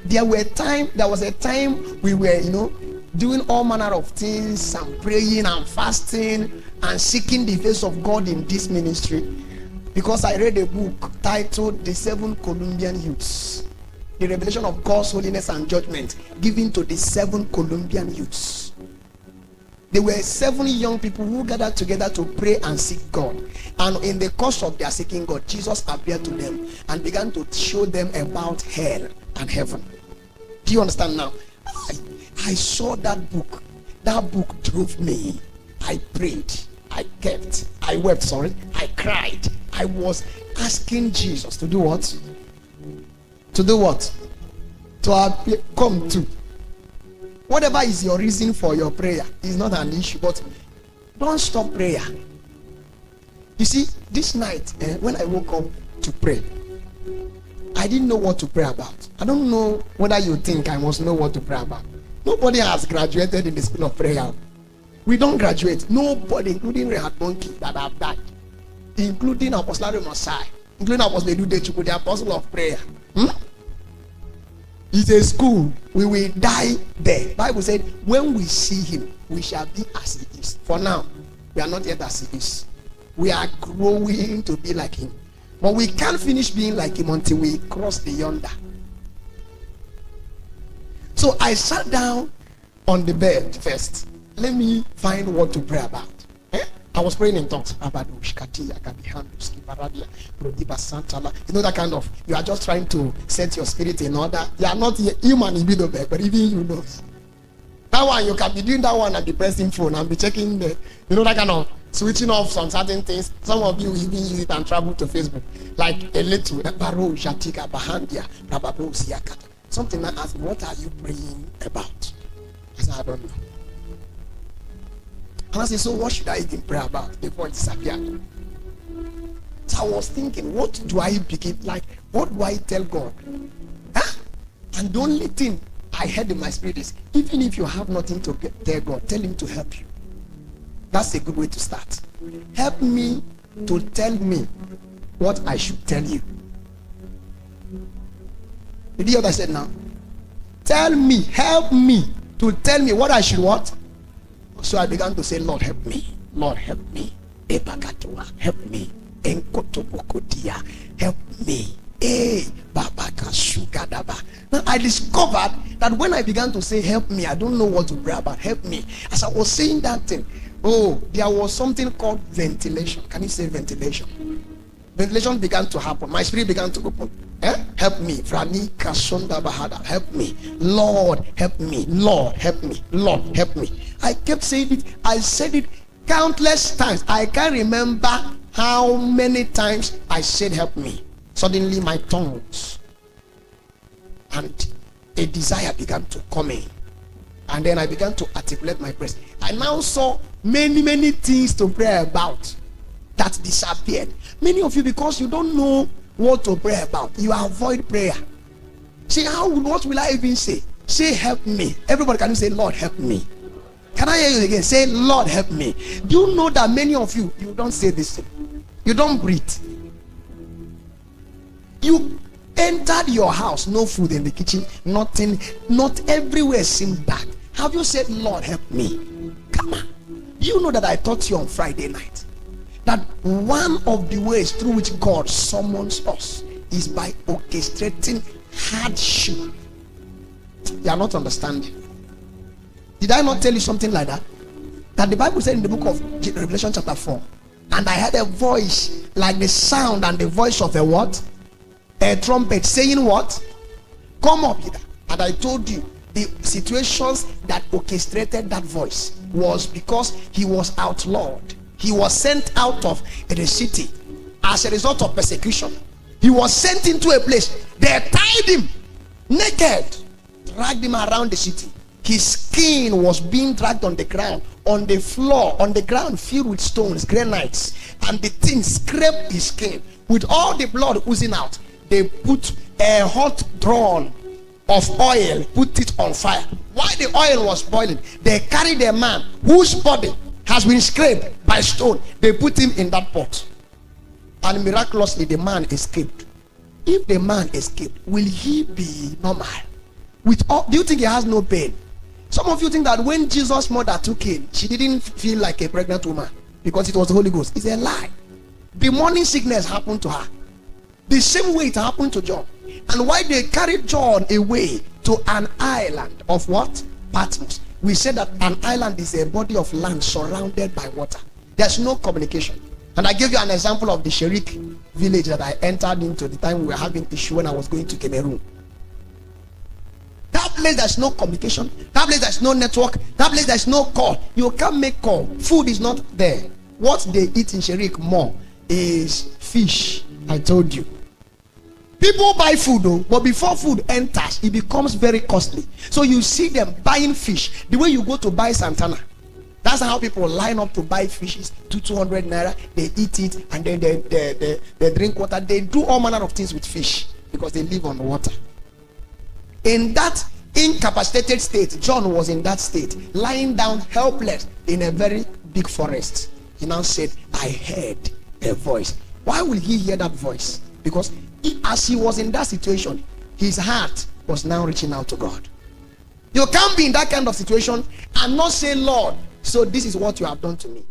There was a time we were, doing all manner of things and praying and fasting and seeking the face of God in this ministry, because I read a book titled The Seven Colombian Youths, the revelation of God's holiness and judgment given to the 7 Colombian youths. There were 7 young people who gathered together to pray and seek God, and in the course of their seeking God, Jesus appeared to them and began to show them about hell and heaven. Do you understand now? I saw that book. That book drove me. I prayed. I wept, I cried. I was asking Jesus to do what? To do what? To come to. Whatever is your reason for your prayer is not an issue, but don't stop prayer. You see, this night, when I woke up to pray, I didn't know what to pray about. I don't know whether you think I must know what to pray about. Nobody has graduated in the school of prayer. We don't graduate. Nobody, including Rehat Monkey that have died, including Apostle Messiah, including Apostle Edudechuku, the apostle of prayer. It's a school. We will die there. Bible said, when we see him, we shall be as he is. For now, we are not yet as he is. We are growing to be like him. But we can't finish being like him until we cross the yonder. So I sat down on the bed first. Let me find what to pray about. I was praying in tongues. You know that kind of, you are just trying to set your spirit in order. You are not human in middle bed, but even you know. That one, you can be doing that one and be pressing phone and be checking the, that kind of switching off some certain things. Some of you even use it and travel to Facebook. Like a little, something that asks, what are you praying about? I said, I don't know. And I said, so what should I even pray about before it disappeared? So I was thinking, what do I begin? Like, what do I tell God? And the only thing I heard in my spirit is, even if you have nothing to tell God, tell him to help you. That's a good way to start. Help me to tell me what I should tell you. Did you hear what I said now? Tell me, help me to tell me what I should what? So I began to say, Lord, help me. Lord, help me. Help me. Help me. Now I discovered that when I began to say help me, I don't know what to pray about. Help me. As I was saying that thing, there was something called ventilation. Can you say ventilation? Ventilation began to happen. My spirit began to open. Help me. Help me. Lord, help me. Lord, help me. Lord, help me. I kept saying it. I said it countless times. I can't remember how many times I said help me. Suddenly my tongues and a desire began to come in. And then I began to articulate my prayers. I now saw many things to pray about that disappeared. Many of you, because you don't know what to pray about, you avoid prayer. Say, what will I even say? Say, help me. Everybody, can you say, Lord, help me? Can I hear you again? Say, Lord, help me. Do you know that many of you don't say this thing? You don't breathe. You entered your house, no food in the kitchen, nothing, not everywhere seemed dark. Have you said, Lord, help me? Come on. You know that I taught you on Friday night that one of the ways through which God summons us is by orchestrating hardship. You are not understanding. Did I not tell you something like that? That the Bible said in the book of Revelation chapter 4, and I heard a voice like the sound and the voice of a what? A trumpet saying what? Come up here. And I told you the situations that orchestrated that voice was because he was outlawed. He was sent out of the city as a result of persecution. He was sent into a place. They tied him naked, dragged him around the city. His skin was being dragged on the ground, on the floor, on the ground filled with stones, granites, and the thing scraped his skin with all the blood oozing out. They put a hot drum of oil, put it on fire. While the oil was boiling, they carried a man whose body has been scraped by stone. They put him in that pot, and miraculously the man escaped. If the man escaped, will he be normal? With all, do you think he has no pain? Some of you think that when Jesus' mother took him, she didn't feel like a pregnant woman because it was the Holy Ghost. It's a lie. Demonic sickness happened to her. The same way it happened to John. And why they carried John away to an island of what? Patmos. We said that an island is a body of land surrounded by water. There's no communication. And I gave you an example of the Sherik village that I entered into the time we were having issue when I was going to Cameroon. That place there's no communication. That place there's no network. That place there's no call. You can't make call. Food is not there. What they eat in Sherik more is fish. I told you. People buy food though, but before food enters, it becomes very costly. So you see them buying fish the way you go to buy Santana. That's how people line up to buy fishes to 200 naira. They eat it and then they drink water. They do all manner of things with fish because they live on water. In that incapacitated state, John was in that state, lying down helpless in a very big forest. He now said, I heard a voice. Why will he hear that voice? Because as he was in that situation, his heart was now reaching out to God. You can't be in that kind of situation and not say, Lord, so this is what you have done to me.